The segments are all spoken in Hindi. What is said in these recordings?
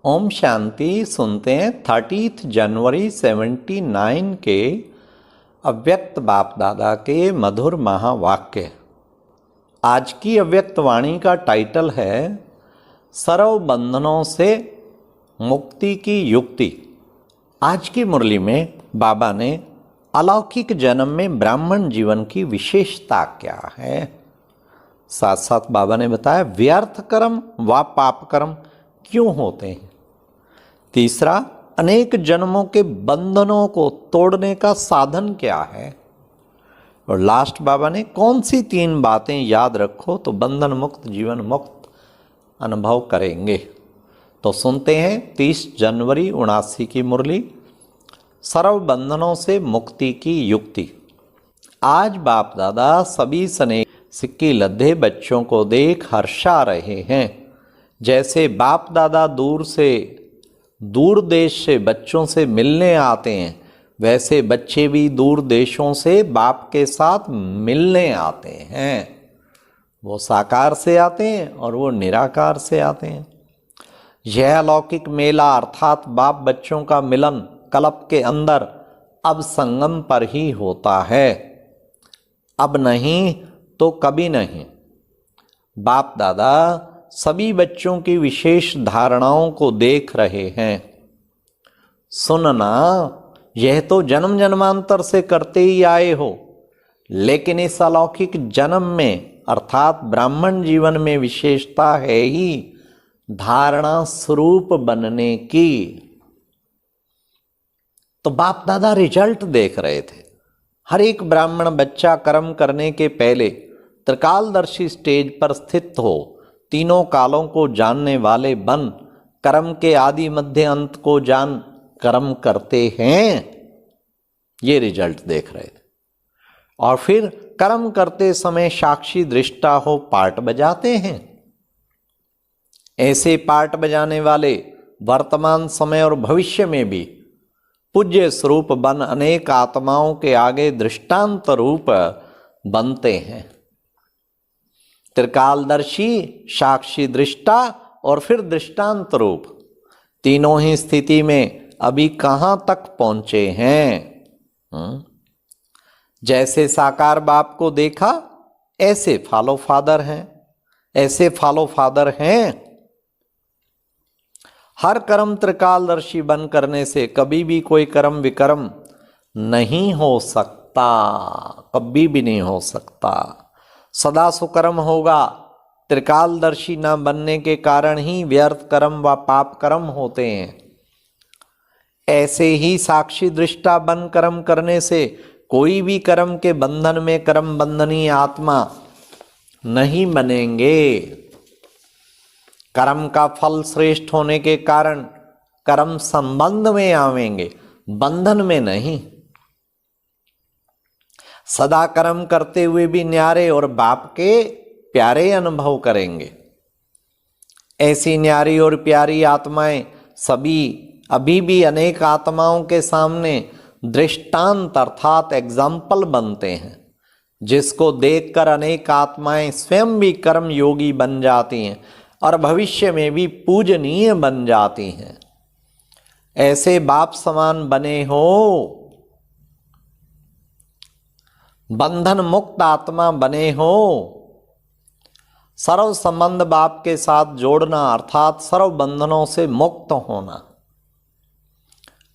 ओम शांति। सुनते हैं 30 जनवरी 79 के अव्यक्त बाप दादा के मधुर महावाक्य। आज की अव्यक्त वाणी का टाइटल है सर्व बंधनों से मुक्ति की युक्ति। आज की मुरली में बाबा ने अलौकिक जन्म में ब्राह्मण जीवन की विशेषता क्या है, साथ साथ बाबा ने बताया व्यर्थ कर्म व पाप कर्म क्यों होते हैं। तीसरा, अनेक जन्मों के बंधनों को तोड़ने का साधन क्या है। और लास्ट बाबा ने कौन सी 3 बातें याद रखो तो बंधन मुक्त जीवन मुक्त अनुभव करेंगे। तो सुनते हैं 30 जनवरी 79 की मुरली, सर्व बंधनों से मुक्ति की युक्ति। आज बाप दादा सभी सने सिक्की लद्दे बच्चों को देख हर्षा रहे हैं। जैसे बाप दादा दूर देश से बच्चों से मिलने आते हैं, वैसे बच्चे भी दूर देशों से बाप के साथ मिलने आते हैं। वो साकार से आते हैं और वो निराकार से आते हैं। यह अलौकिक मेला अर्थात बाप बच्चों का मिलन कल्प के अंदर अब संगम पर ही होता है, अब नहीं तो कभी नहीं। बाप दादा सभी बच्चों की विशेष धारणाओं को देख रहे हैं। सुनना, यह तो जन्म जन्मांतर से करते ही आए हो, लेकिन इस अलौकिक जन्म में अर्थात ब्राह्मण जीवन में विशेषता है ही धारणा स्वरूप बनने की। तो बाप दादा रिजल्ट देख रहे थे। हर एक ब्राह्मण बच्चा कर्म करने के पहले त्रिकालदर्शी स्टेज पर स्थित हो, तीनों कालों को जानने वाले बन कर्म के आदि मध्य अंत को जान कर्म करते हैं। ये रिजल्ट देख रहे थे। और फिर कर्म करते समय साक्षी दृष्टा हो पार्ट बजाते हैं। ऐसे पार्ट बजाने वाले वर्तमान समय और भविष्य में भी पूज्य स्वरूप बन अनेक आत्माओं के आगे दृष्टांत रूप बनते हैं। त्रिकालदर्शी, साक्षी दृष्टा और फिर दृष्टांत रूप, तीनों ही स्थिति में अभी कहां तक पहुंचे हैं। जैसे साकार बाप को देखा ऐसे फॉलो फादर हैं, ऐसे फॉलो फादर हैं। हर कर्म त्रिकालदर्शी बन करने से कभी भी कोई कर्म विकर्म नहीं हो सकता, कभी भी नहीं हो सकता। सदा सुकर्म होगा। त्रिकालदर्शी न बनने के कारण ही व्यर्थ कर्म व पाप कर्म होते हैं। ऐसे ही साक्षी दृष्टा बन कर्म करने से कोई भी कर्म के बंधन में कर्म बंधनी आत्मा नहीं बनेंगे। कर्म का फल श्रेष्ठ होने के कारण कर्म संबंध में आवेंगे, बंधन में नहीं। सदा कर्म करते हुए भी न्यारे और बाप के प्यारे अनुभव करेंगे। ऐसी न्यारी और प्यारी आत्माएं सभी अभी भी अनेक आत्माओं के सामने दृष्टांत अर्थात एग्जाम्पल बनते हैं, जिसको देखकर अनेक आत्माएं स्वयं भी कर्म योगी बन जाती हैं और भविष्य में भी पूजनीय बन जाती हैं। ऐसे बाप समान बने हो, बंधन मुक्त आत्मा बने हो। सर्व संबंध बाप के साथ जोड़ना अर्थात सर्व बंधनों से मुक्त होना।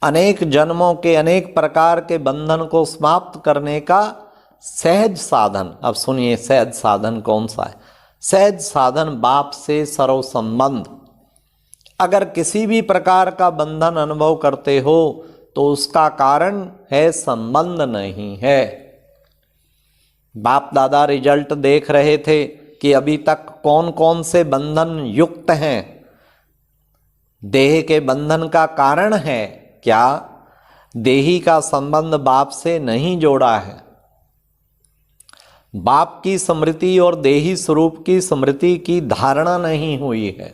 अनेक जन्मों के अनेक प्रकार के बंधन को समाप्त करने का सहज साधन। अब सुनिए सहज साधन कौन सा है। सहज साधन बाप से सर्व संबंध। अगर किसी भी प्रकार का बंधन अनुभव करते हो तो उसका कारण है संबंध नहीं है। बाप दादा रिजल्ट देख रहे थे कि अभी तक कौन कौन से बंधन युक्त हैं। देह के बंधन का कारण है क्या? देही का संबंध बाप से नहीं जोड़ा है। बाप की स्मृति और देही स्वरूप की स्मृति की धारणा नहीं हुई है।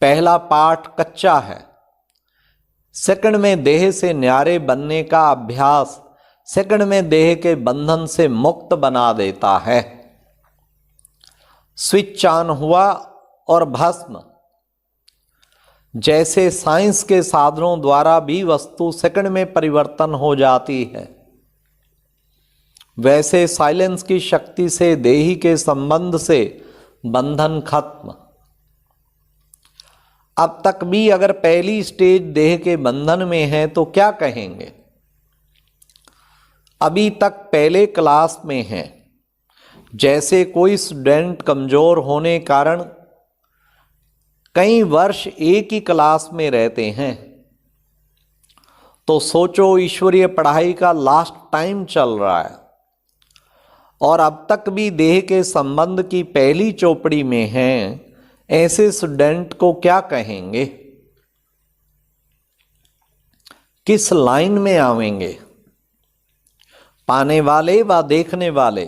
पहला पाठ कच्चा है। सेकंड में देह से न्यारे बनने का अभ्यास सेकंड में देह के बंधन से मुक्त बना देता है। स्विच ऑन हुआ और भस्म जैसे साइंस के साधनों द्वारा भी वस्तु सेकंड में परिवर्तन हो जाती है, वैसे साइलेंस की शक्ति से देही के संबंध से बंधन खत्म। अब तक भी अगर पहली स्टेज देह के बंधन में है तो क्या कहेंगे? अभी तक पहले क्लास में है। जैसे कोई स्टूडेंट कमजोर होने कारण कई वर्ष एक ही क्लास में रहते हैं, तो सोचो ईश्वरीय पढ़ाई का लास्ट टाइम चल रहा है और अब तक भी देह के संबंध की पहली चौपड़ी में हैं, ऐसे स्टूडेंट को क्या कहेंगे? किस लाइन में आवेंगे? पाने वाले व देखने वाले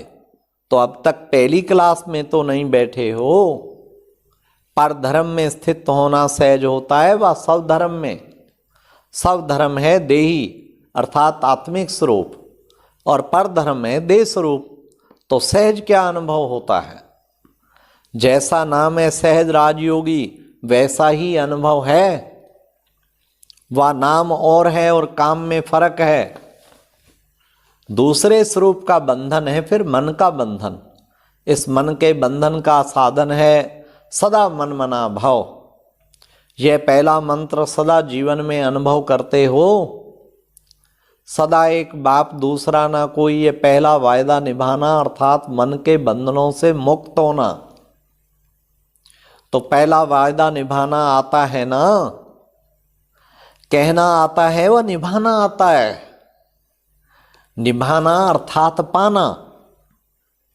तो अब तक पहली क्लास में तो नहीं बैठे हो। पर धर्म में स्थित होना सहज होता है व सब धर्म में। सब धर्म है देही अर्थात आत्मिक स्वरूप और पर धर्म है देह स्वरूप, तो सहज क्या अनुभव होता है? जैसा नाम है सहज राजयोगी वैसा ही अनुभव है। वह नाम और है और काम में फर्क है। दूसरे स्वरूप का बंधन है फिर मन का बंधन। इस मन के बंधन का साधन है सदा मन मना भाव। यह पहला मंत्र सदा जीवन में अनुभव करते हो। सदा एक बाप दूसरा ना कोई, ये पहला वायदा निभाना अर्थात मन के बंधनों से मुक्त होना। तो पहला वायदा निभाना आता है ना, कहना आता है व निभाना आता है। निभाना अर्थात पाना।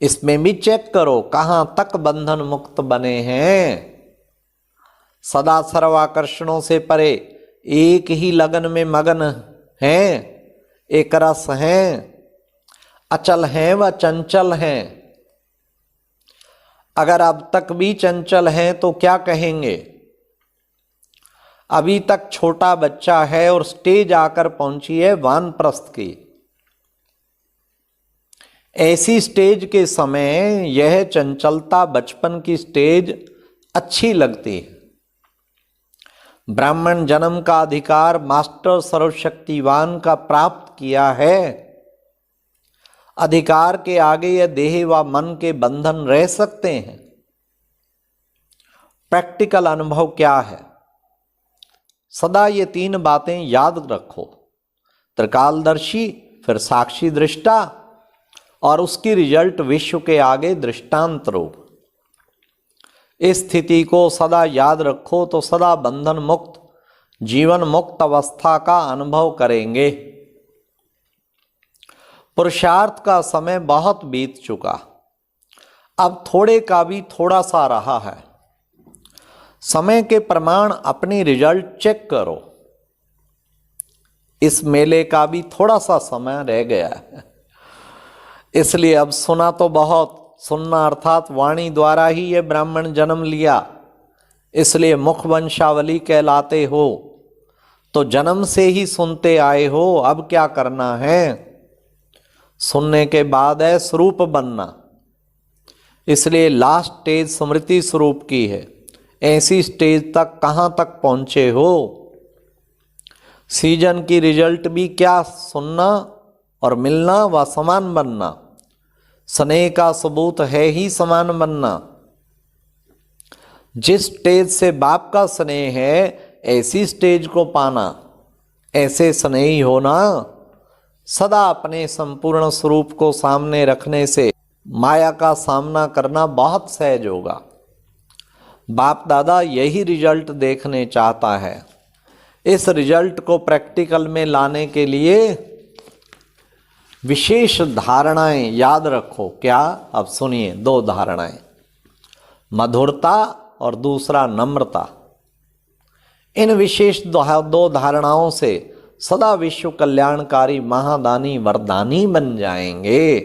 इसमें भी चेक करो कहां तक बंधन मुक्त बने हैं। सदा सर्वाकर्षणों से परे एक ही लगन में मगन हैं, एक रस हैं, अचल हैं व चंचल हैं। अगर अब तक भी चंचल हैं तो क्या कहेंगे? अभी तक छोटा बच्चा है और स्टेज आकर पहुंची है वानप्रस्थ की। ऐसी स्टेज के समय यह चंचलता बचपन की स्टेज अच्छी लगती है। ब्राह्मण जन्म का अधिकार मास्टर सर्वशक्तिवान का प्राप्त किया है। अधिकार के आगे यह देह व मन के बंधन रह सकते हैं। प्रैक्टिकल अनुभव क्या है? सदा ये तीन बातें याद रखो। त्रिकालदर्शी, फिर साक्षी दृष्टा और उसकी रिजल्ट विश्व के आगे दृष्टांत रूप। इस स्थिति को सदा याद रखो तो सदा बंधन मुक्त जीवन मुक्त अवस्था का अनुभव करेंगे। पुरुषार्थ का समय बहुत बीत चुका, अब थोड़े का भी थोड़ा सा रहा है। समय के प्रमाण अपनी रिजल्ट चेक करो। इस मेले का भी थोड़ा सा समय रह गया है, इसलिए अब सुना तो बहुत, सुनना अर्थात वाणी द्वारा ही ये ब्राह्मण जन्म लिया, इसलिए मुख वंशावली कहलाते हो। तो जन्म से ही सुनते आए हो, अब क्या करना है? सुनने के बाद है स्वरूप बनना। इसलिए लास्ट स्टेज स्मृति स्वरूप की है। ऐसी स्टेज तक कहाँ तक पहुँचे हो? सीजन की रिजल्ट भी क्या सुनना और मिलना व समान बनना। स्नेह का सबूत है ही समान बनना। जिस स्टेज से बाप का स्नेह है ऐसी स्टेज को पाना, ऐसे स्नेही होना। सदा अपने संपूर्ण स्वरूप को सामने रखने से माया का सामना करना बहुत सहज होगा। बाप दादा यही रिजल्ट देखने चाहता है। इस रिजल्ट को प्रैक्टिकल में लाने के लिए विशेष धारणाएं याद रखो। क्या? अब सुनिए, दो धारणाएं, मधुरता और दूसरा नम्रता। इन विशेष दो धारणाओं से सदा विश्व कल्याणकारी महादानी वरदानी बन जाएंगे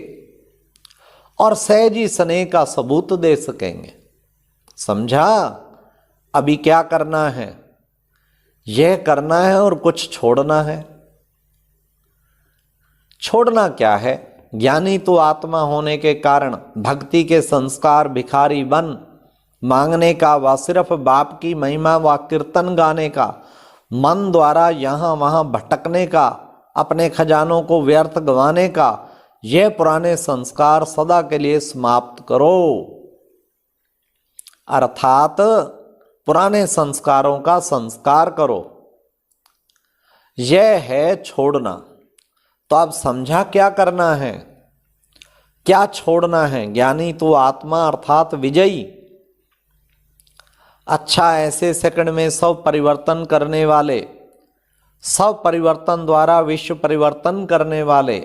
और सहजी स्नेह का सबूत दे सकेंगे। समझा? अभी क्या करना है? यह करना है और कुछ छोड़ना है। छोड़ना क्या है? ज्ञानी तो आत्मा होने के कारण भक्ति के संस्कार भिखारी बन मांगने का व सिर्फ बाप की महिमा व कीर्तन गाने का, मन द्वारा यहाँ वहाँ भटकने का, अपने खजानों को व्यर्थ गंवाने का, यह पुराने संस्कार सदा के लिए समाप्त करो। अर्थात पुराने संस्कारों का संस्कार करो, यह है छोड़ना। तो अब समझा क्या करना है, क्या छोड़ना है। ज्ञानी तो आत्मा अर्थात विजयी। अच्छा, ऐसे सेकंड में सब परिवर्तन करने वाले, सब परिवर्तन द्वारा विश्व परिवर्तन करने वाले,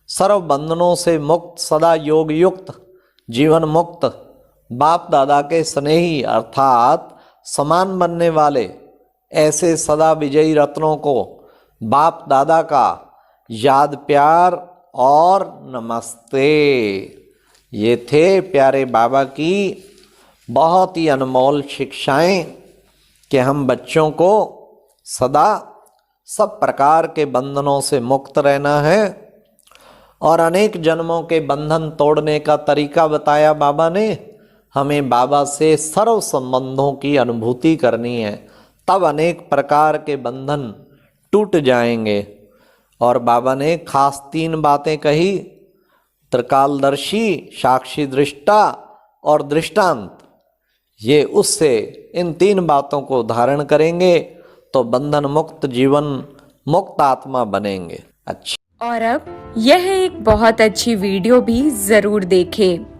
सर्व बंधनों से मुक्त, सदा योग युक्त, जीवन मुक्त, बाप दादा के स्नेही अर्थात समान बनने वाले ऐसे सदा विजयी रत्नों को बाप दादा का याद, प्यार और नमस्ते। ये थे प्यारे बाबा की बहुत ही अनमोल शिक्षाएं कि हम बच्चों को सदा सब प्रकार के बंधनों से मुक्त रहना है और अनेक जन्मों के बंधन तोड़ने का तरीका बताया बाबा ने। हमें बाबा से सर्व संबंधों की अनुभूति करनी है, तब अनेक प्रकार के बंधन टूट जाएंगे। और बाबा ने खास 3 बातें कही, त्रिकालदर्शी, साक्षी दृष्टा और दृष्टांत। ये उससे इन 3 बातों को धारण करेंगे तो बंधन मुक्त, जीवन मुक्त आत्मा बनेंगे। अच्छा, और अब यह एक बहुत अच्छी वीडियो भी जरूर देखें।